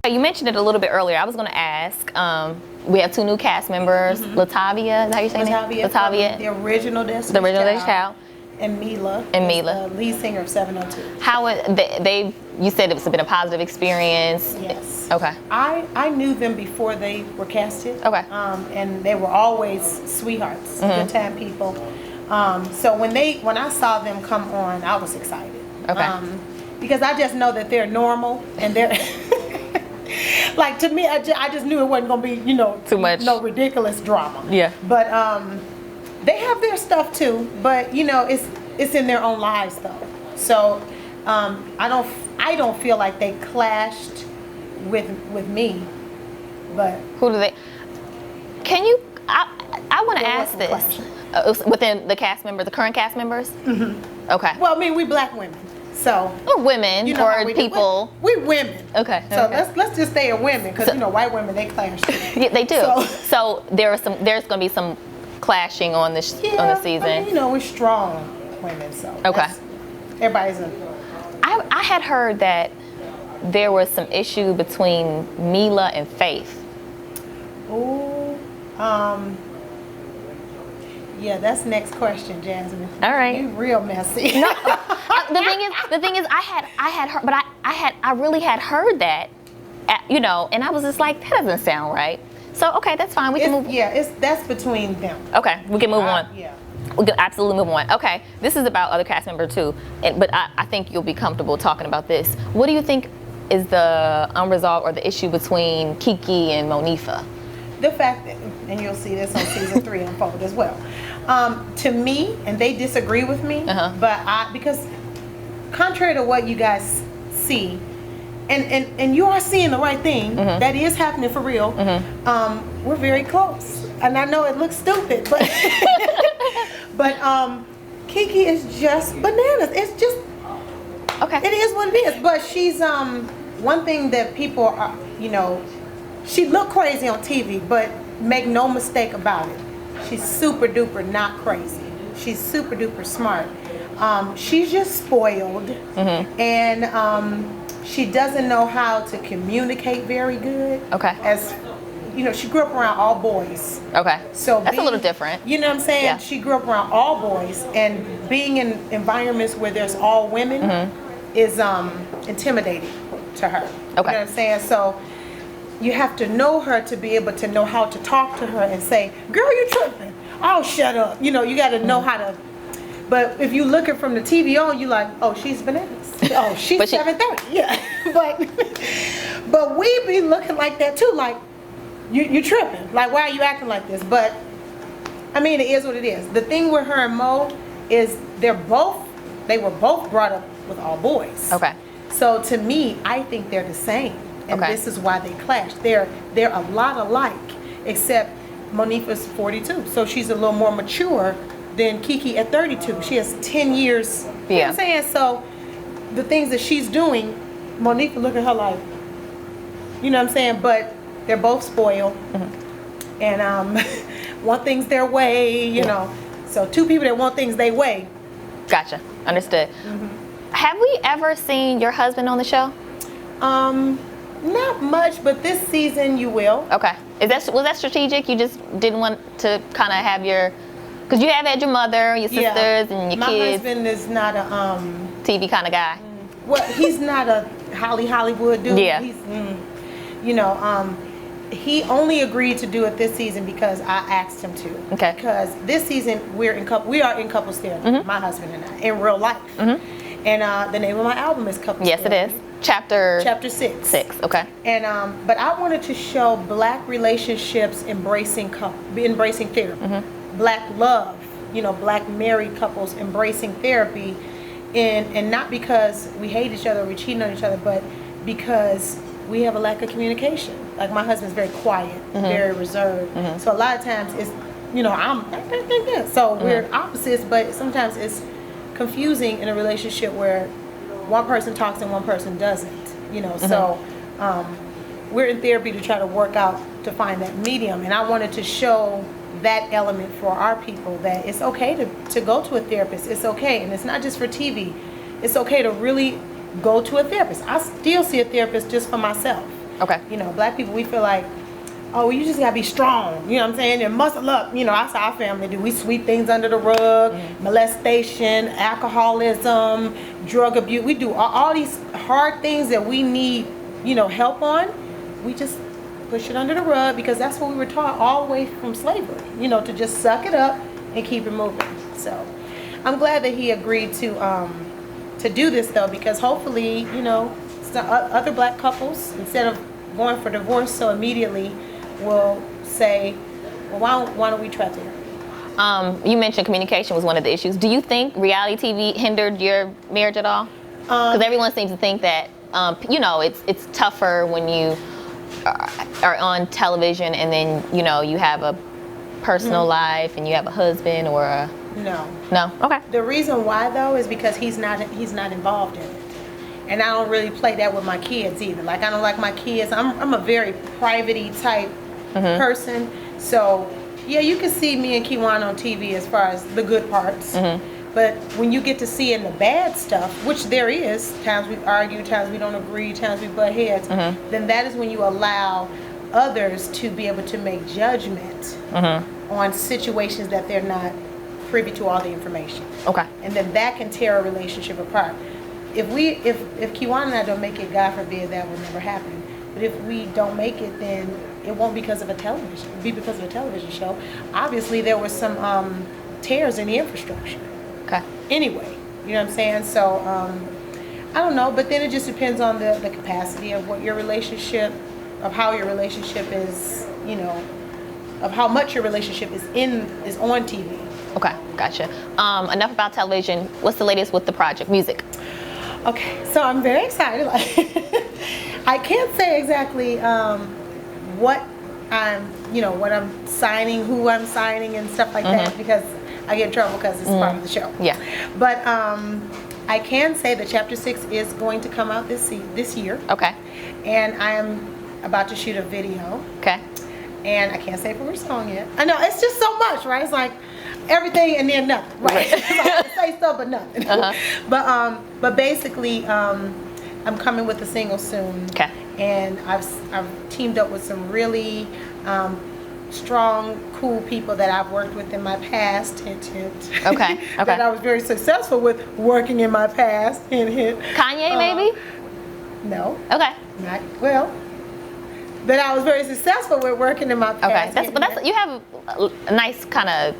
Okay, you mentioned it a little bit earlier. I was going to ask. We have 2 new cast members. Latavia, is that how you say it? Latavia. The original Destiny's Child. And Meelah. The lead singer of 702. How you said it's been a positive experience. Yes. Okay. I knew them before they were casted. Okay. And they were always sweethearts, good time people. So when I saw them come on, I was excited. Okay. Because I just know that they're normal and they're like, to me, I just knew it wasn't gonna be, too much, no ridiculous drama. Yeah. But they have their stuff too. But it's in their own lives though. So I don't feel like they clashed with me. But who do they? Can you? I want to ask this within the cast members, the current cast members. Okay. Well, I mean, we black women. So or women or people. We women. Okay. So let's just stay at women because white women they clash too. Yeah, they do. So there's going to be some clashing on this on the season. I mean, we're strong women, so okay. Everybody's in. I had heard that there was some issue between Meelah and Faith. Oh, yeah, that's next question, Jasmine. All right. You real messy. No, the thing is, I had heard, but I really had heard that, and I was just like, that doesn't sound right. So okay, that's fine. We can move. Yeah, that's between them. Okay, we can move on. Yeah. We can absolutely move on. Okay, this is about other cast member too, but I think you'll be comfortable talking about this. What do you think is the unresolved or the issue between Kiki and Monifa? The fact that, and you'll see this on season 3 unfold as well. To me, and they disagree with me, but because contrary to what you guys see, and you are seeing the right thing, that is happening for real, we're very close. And I know it looks stupid, but but Kiki is just bananas. It's just, okay. It is what it is. But she's, one thing that people are, she looked crazy on TV, but make no mistake about it. She's super duper not crazy. She's super duper smart. She's just spoiled, and she doesn't know how to communicate very good. Okay. As she grew up around all boys. Okay. So that's a little different. You know what I'm saying? Yeah. She grew up around all boys, and being in environments where there's all women is intimidating to her. Okay. You know what I'm saying? So you have to know her to be able to know how to talk to her and say, girl, you tripping. Oh, shut up. You got to know how to. But if you look at from the TV on, you like, oh, she's bananas. Oh, she's 7:30. Yeah. But we be looking like that too. Like, you tripping. Like, why are you acting like this? But, I mean, it is what it is. The thing with her and Mo is they were both brought up with all boys. Okay. So to me, I think they're the same. And this is why they clash. They're a lot alike, except Monifa's 42. So she's a little more mature than Kiki at 32. She has 10 years. You know what I'm saying? So the things that she's doing, Monifa look at her like, you know what I'm saying? But they're both spoiled. And want things their way, you know. So 2 people that want things their way. Gotcha. Understood. Have we ever seen your husband on the show? Not much, but this season you will. Okay. Was that strategic? You just didn't want to kind of have because you have had your mother, your sisters, and your kids. My husband is not a TV kind of guy. Well, he's not a Hollywood dude. Yeah. He's, he only agreed to do it this season because I asked him to. Okay. Because this season we are in couples therapy, my husband and I, in real life. And the name of my album is Couples Therapy. Yes, it is. Chapter 6. 6. Okay. And but I wanted to show black relationships embracing therapy, black love, black married couples embracing therapy, and not because we hate each other or we cheat on each other, but because we have a lack of communication. Like my husband's very quiet, very reserved. So a lot of times it's, so we're opposites, but sometimes it's confusing in a relationship where one person talks and one person doesn't, so we're in therapy to try to work out to find that medium. And I wanted to show that element for our people, that it's okay to go to a therapist. It's okay. And it's not just for TV. It's okay to really go to a therapist. I still see a therapist just for myself. Okay. You know, black people, we feel like, oh, you just gotta be strong. You know what I'm saying? And muscle up. You know, that's how our family do. We sweep things under the rug, molestation, alcoholism, drug abuse. We do all these hard things that we need, you know, help on. We just push it under the rug because that's what we were taught all the way from slavery. You know, to just suck it up and keep it moving. So I'm glad that he agreed to do this though, because hopefully, you know, other black couples, instead of going for divorce so immediately, will say, well, why don't we try therapy? You mentioned communication was one of the issues. Do you think reality TV hindered your marriage at all? Because everyone seems to think that, you know, it's tougher when you are on television and then, you know, you have a personal life and you have a husband or a... No? Okay. The reason why, though, is because he's not involved in it. And I don't really play that with my kids either. Like, I don't like my kids. I'm a very private-y type person. So, yeah, you can see me and Kiwan on TV as far as the good parts. But when you get to see in the bad stuff, which there is, times we argue, times we don't agree, times we butt heads, then that is when you allow others to be able to make judgment on situations that they're not privy to all the information. Okay. And then that can tear a relationship apart. If Kiwan and I don't make it, God forbid, that will never happen. But if we don't make it, then it won't be because of a television. It'll be because of a television show. Obviously, there were some tears in the infrastructure. Okay. Anyway, you know what I'm saying? So, I don't know, but then it just depends on the capacity of what your relationship, of how your relationship is, you know, of how much your relationship is on TV. Okay, gotcha. Enough about television. What's the latest with the project, music? Okay, so I'm very excited. I can't say exactly what I'm signing, who I'm signing, and stuff like that, because I get in trouble because it's part of the show. Yeah. But I can say that Chapter 6 is going to come out this year. Okay. And I am about to shoot a video. Okay. And I can't say for which song yet. I know, it's just so much, right? It's like everything and then nothing, right? It's like I say stuff but nothing. But basically, I'm coming with a single soon. Okay. And I've teamed up with some really strong, cool people that I've worked with in my past. Hint, hint. Okay. That I was very successful with working in my past. Hint, hint. Kanye, maybe? No. Okay. Not well. That I was very successful with working in my past. Okay. That's you have a nice kind of.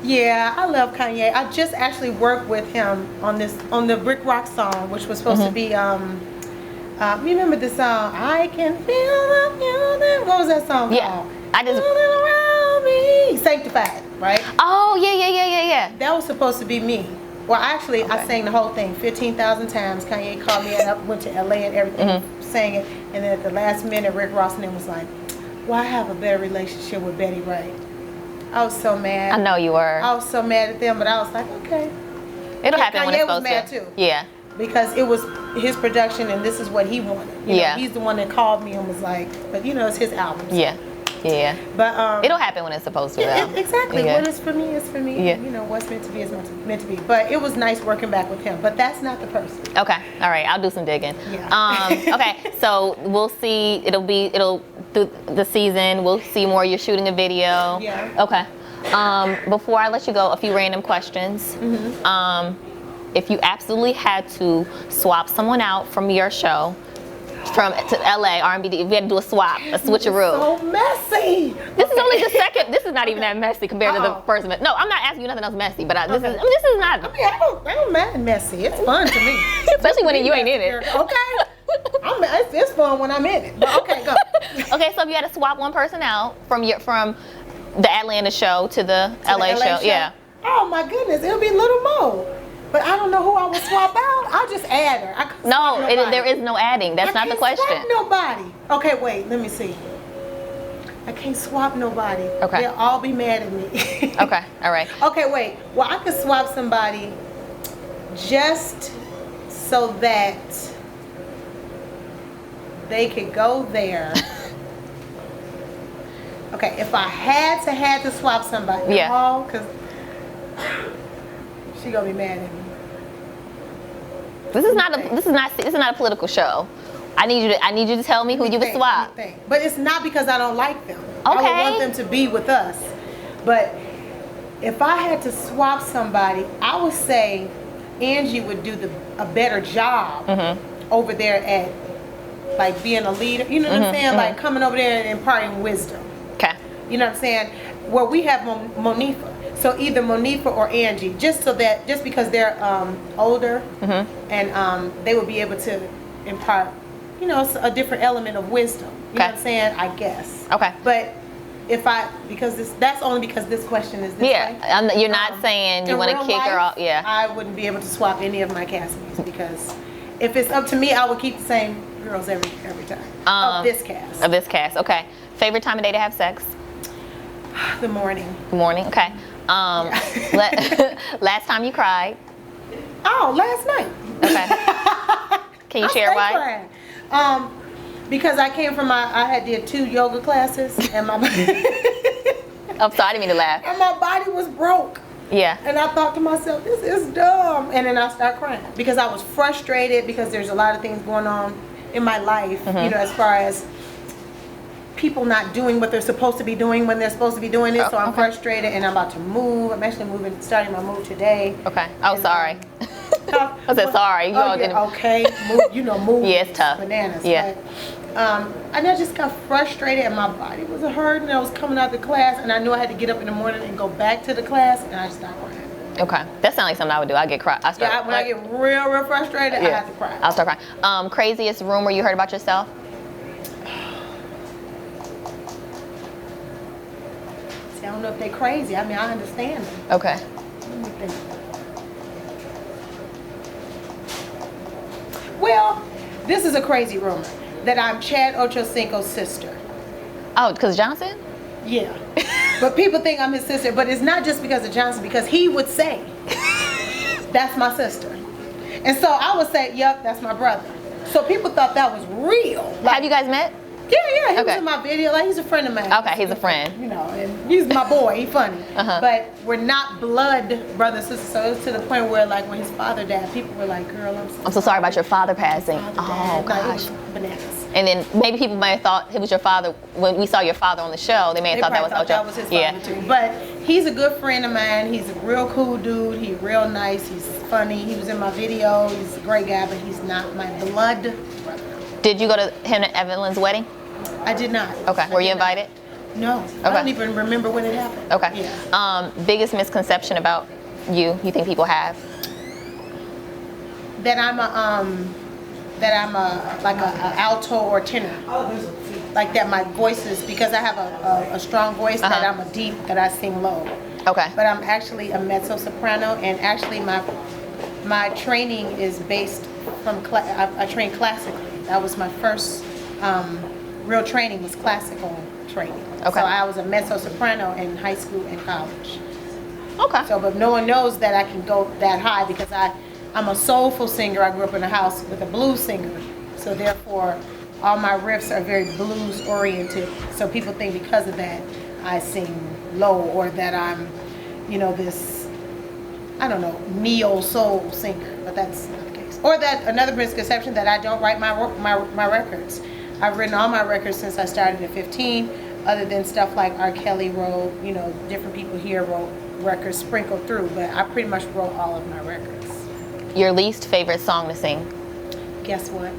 Yeah, I love Kanye. I just actually worked with him on the Brick Rock song, which was supposed to be you remember the song? I can feel the music. What was that song called? I just around me. Sanctified, right? Oh yeah. That was supposed to be me. Well, actually, I sang the whole thing 15,000 times. Kanye called me and I went to LA and everything, sang it, and then at the last minute, Rick Ross and him was like, "Well, I have a better relationship with Betty Wright." I was so mad. I know you were. I was so mad at them, but I was like, okay. It'll happen when it's supposed to. Kanye was mad too. Yeah. Because it was his production and this is what he wanted. You know, he's the one that called me and was like, but you know, it's his album. So. Yeah. But it'll happen when it's supposed to. Exactly. Yeah. What is for me is for me. Yeah. You know, what's meant to be is meant to be. But it was nice working back with him. But that's not the person. Okay. All right. I'll do some digging. Yeah. Okay. So we'll see. It'll through the season. We'll see more. You're shooting a video. Yeah. Okay. Before I let you go, a few random questions. If you absolutely had to swap someone out from your show, to LA R&B, if we had to do a swap, a switcheroo. So messy. This is only the second. This is not even that messy compared to the first. No, I'm not asking you nothing else messy, but this is not. I mean, I don't mind messy. It's fun to me. Especially when you ain't in it. Okay. It's fun when I'm in it. But okay, go. Okay, so if you had to swap one person out from the Atlanta show to the LA show, yeah. Oh my goodness, it'll be Little Mo. But I don't know who I would swap out. I'll just add her. There is no adding. That's not the question. I can't swap nobody. Okay, wait. Let me see. I can't swap nobody. Okay. They'll all be mad at me. Okay. All right. Okay, wait. Well, I could swap somebody just so that they could go there. Okay, if I had to swap somebody. Yeah. Because she gonna be mad at me. This is not a political show. I need you to tell me who you would swap. But it's not because I don't like them. Okay. I would want them to be with us. But if I had to swap somebody, I would say Angie would do a better job over there at like being a leader. You know what I'm saying? Like coming over there and imparting wisdom. Okay. You know what I'm saying? Well, we have Monifa. So either Monifa or Angie, just because they're older and they would be able to impart, a different element of wisdom. You know what I'm saying? I guess. Okay. But that's only because this question is this way. You're not saying you want to kick her off. Yeah. I wouldn't be able to swap any of my castmates because if it's up to me, I would keep the same girls every time. Of this cast. Of this cast. Okay. Favorite time of day to have sex? The morning. The morning. Okay. Last time you cried? Oh, last night. Okay. Can you share why? Crying. Because I came from I did 2 yoga classes and my I'm sorry, I didn't mean to laugh. And my body was broke. Yeah. And I thought to myself, this is dumb. And then I started crying because I was frustrated because there's a lot of things going on in my life, as far as people not doing what they're supposed to be doing when they're supposed to be doing it. So I'm frustrated and I'm about to move. I'm actually starting my move today. Okay. Oh, sorry. I said sorry. Okay. Move. Yeah, it's tough. Bananas. Yeah. But, and I just got frustrated and my body was hurting. I was coming out of the class and I knew I had to get up in the morning and go back to the class and I just started crying. Okay. That sounds like something I would do. I get cry. When I get real frustrated, I have to cry. I'll start crying. Craziest rumor you heard about yourself? I don't know if they're crazy. I mean, I understand them. Okay. Let me think. Well, this is a crazy rumor that I'm Chad Ochocinco's sister. Oh, because Johnson? Yeah. But people think I'm his sister. But it's not just because of Johnson, because he would say, that's my sister. And so I would say, yep, that's my brother. So people thought that was real. Have you guys met? Yeah, he was in my video. Like, he's a friend of mine. Okay, he's a friend. And he's my boy. He's funny. But we're not blood brother and sister. So it's to the point where, like, when his father died, people were like, "Girl, I'm so sorry about your father passing." Oh gosh. Bananas. And then maybe people may have thought it was your father when we saw your father on the show. They may have thought that was Ocho. That was his father too. But he's a good friend of mine. He's a real cool dude. He's real nice. He's funny. He was in my video. He's a great guy, but he's not my blood brother. Did you go to him and Evelyn's wedding? I did not. Okay. Were you invited? No. Okay. I don't even remember when it happened. Okay. Yeah. Biggest misconception about you think people have? That I'm like a alto or tenor. Like that my voice is, because I have a strong voice, that I'm a deep, that I sing low. Okay. But I'm actually a mezzo soprano, and actually my training is based from I train classically. That was my first real training, was classical training. Okay. So I was a mezzo soprano in high school and college. Okay. So, but no one knows that I can go that high because I'm a soulful singer. I grew up in a house with a blues singer. So therefore, all my riffs are very blues oriented. So people think because of that, I sing low, or that I'm, this, I don't know, neo soul singer. But that's not the case. Or that another misconception, that I don't write my records. I've written all my records since I started at 15, other than stuff like R. Kelly wrote, different people here wrote records sprinkled through, but I pretty much wrote all of my records. Your least favorite song to sing? Guess what?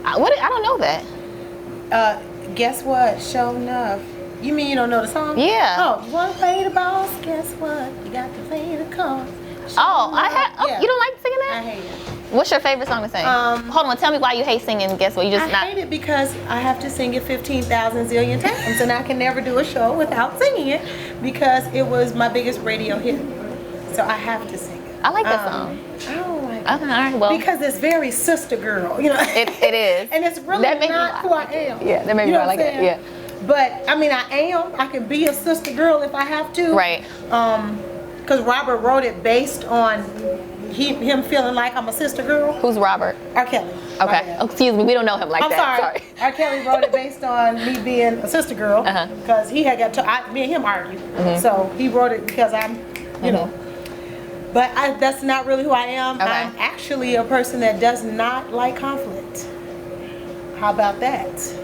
I don't know that. Guess what? Sure enough. You mean you don't know the song? Yeah. Oh, you want to play the boss? Guess what? You got to play the cards. You don't like singing that? I hate it. What's your favorite song to sing? Hold on, tell me why you hate singing. Guess what? I hate it because I have to sing it 15,000 zillion times, and I can never do a show without singing it because it was my biggest radio hit. So I have to sing it. I like that song. I don't like it. Okay, all right, well. Because it's very sister girl, It is. And it's really not who I am. Yeah, that made me like it. Yeah. But I mean, I can be a sister girl if I have to. Right. Because Robert wrote it based on him feeling like I'm a sister girl. Who's Robert? R. Kelly. Okay. Oh, excuse me, we don't know him like that. I'm sorry. R. Kelly wrote it based on me being a sister girl, because he had me and him argued. So he wrote it because I'm, But that's not really who I am. Okay. I'm actually a person that does not like conflict. How about that?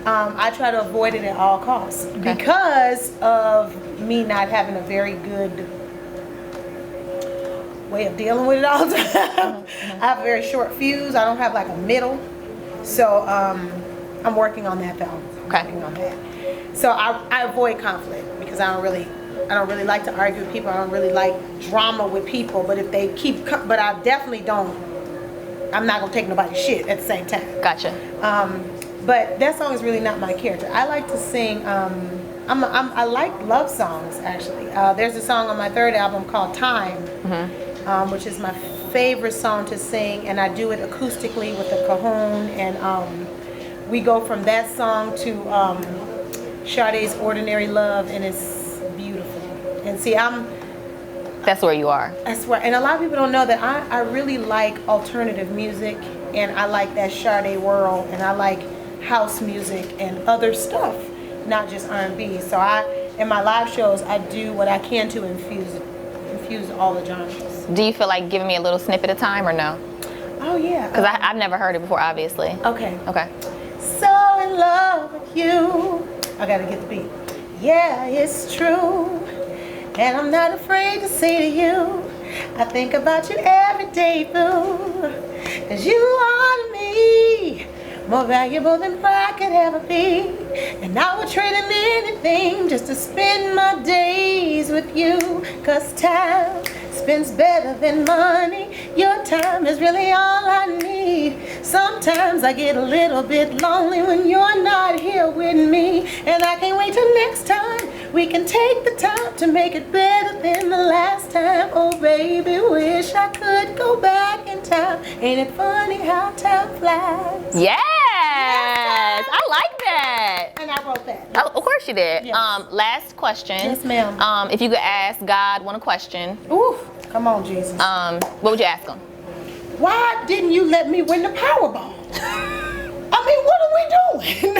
I try to avoid it at all costs because of me not having a very good way of dealing with it all the time. I have a very short fuse. I don't have like a middle. So I'm working on that though. Working on that. So I avoid conflict because I don't really like to argue with people. I don't really like drama with people. But if they keep, but I definitely don't. I'm not gonna take nobody's shit at the same time. Gotcha. But that song is really not my character. I like to sing. I like love songs actually. There's a song on my third album called Time, which is my favorite song to sing, and I do it acoustically with a cajon, and we go from that song to Sade's Ordinary Love, and it's beautiful. And see, that's where you are. That's where, and a lot of people don't know that I really like alternative music, and I like that Sade world, and I like house music and other stuff, not just R&B. So in my live shows, I do what I can to infuse all the genres. Do you feel like giving me a little snippet of Time or no? Oh yeah. Because I've never heard it before, obviously. Okay. Okay. So in love with you. I gotta get the beat. Yeah, it's true. And I'm not afraid to say to you, I think about you every day, boo. 'Cause you are to me more valuable than pride could ever be. And I would trade in anything just to spend my days with you. 'Cause time spends better than money. Your time is really all I need. Sometimes I get a little bit lonely when you're not here with me. And I can't wait till next time we can take the time to make it better than the last time. Oh baby, wish I could go back in time. Ain't it funny how time flies? Yes, I like that. And I wrote that. Oh, of course you did. Yes. Last question. Yes, ma'am. If you could ask God one question, Ooh, come on, Jesus. what would you ask him? Why didn't you let me win the Powerball? I mean, what are we doing?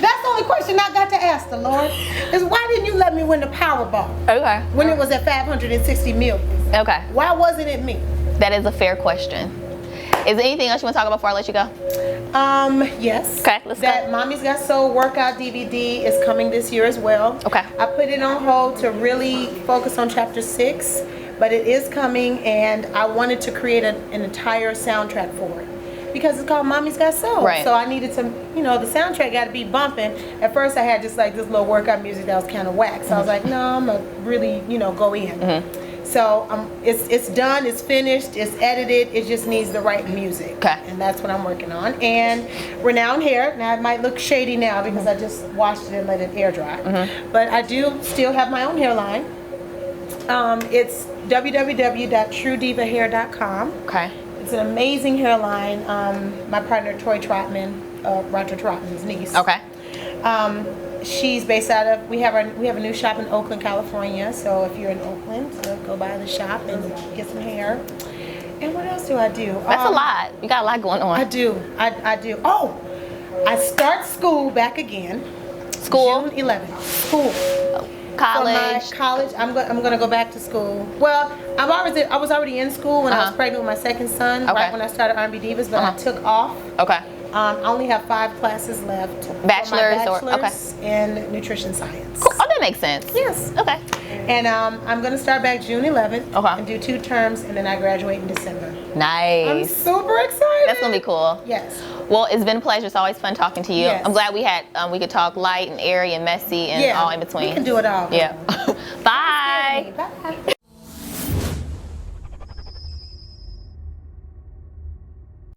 That's the only question I got to ask the Lord, is why didn't you let me win the Powerball Okay. when it was at 560 million? Okay. Why wasn't it me? That is a fair question. Is there anything else you want to talk about before I let you go? Yes. Okay, let's go. That Mommy's Got Soul workout DVD is coming this year as well. Okay. I put it on hold to really focus on chapter 6, but it is coming, and I wanted to create an entire soundtrack for it because it's called Mommy's Got Soul. Right. So I needed to, the soundtrack got to be bumping. At first I had just like this little workout music that was kind of whack. So I was like, no, I'm going to really, go in. So it's done, it's finished, it's edited, it just needs the right music. Okay. And that's what I'm working on. And Renowned Hair, now it might look shady now because I just washed it and let it air dry. But I do still have my own hairline. It's www.truedivahair.com. Okay. It's an amazing hairline. My partner, Toy Trotman, Roger Trotman's niece. Okay. She's based out of, we have a new shop in Oakland, California. So if you're in Oakland, go by the shop and get some hair. And what else do I do? That's a lot. You got a lot going on. I do. I do. Oh, I start school back again. School? June 11th. School. College. For my college, I'm going to go back to school. Well, I was already in school when I was pregnant with my second son, right when I started R&B Divas, but I took off. Okay. I only have 5 classes left. Bachelor's in nutrition science. Cool. Oh, that makes sense. Yes. Okay. And I'm going to start back June 11th and do 2 terms, and then I graduate in December. Nice. I'm super excited. That's going to be cool. Yes. Well, it's been a pleasure. It's always fun talking to you. Yes. I'm glad we could talk light and airy and messy and all in between. We can do it all. Yeah. Bye. Bye.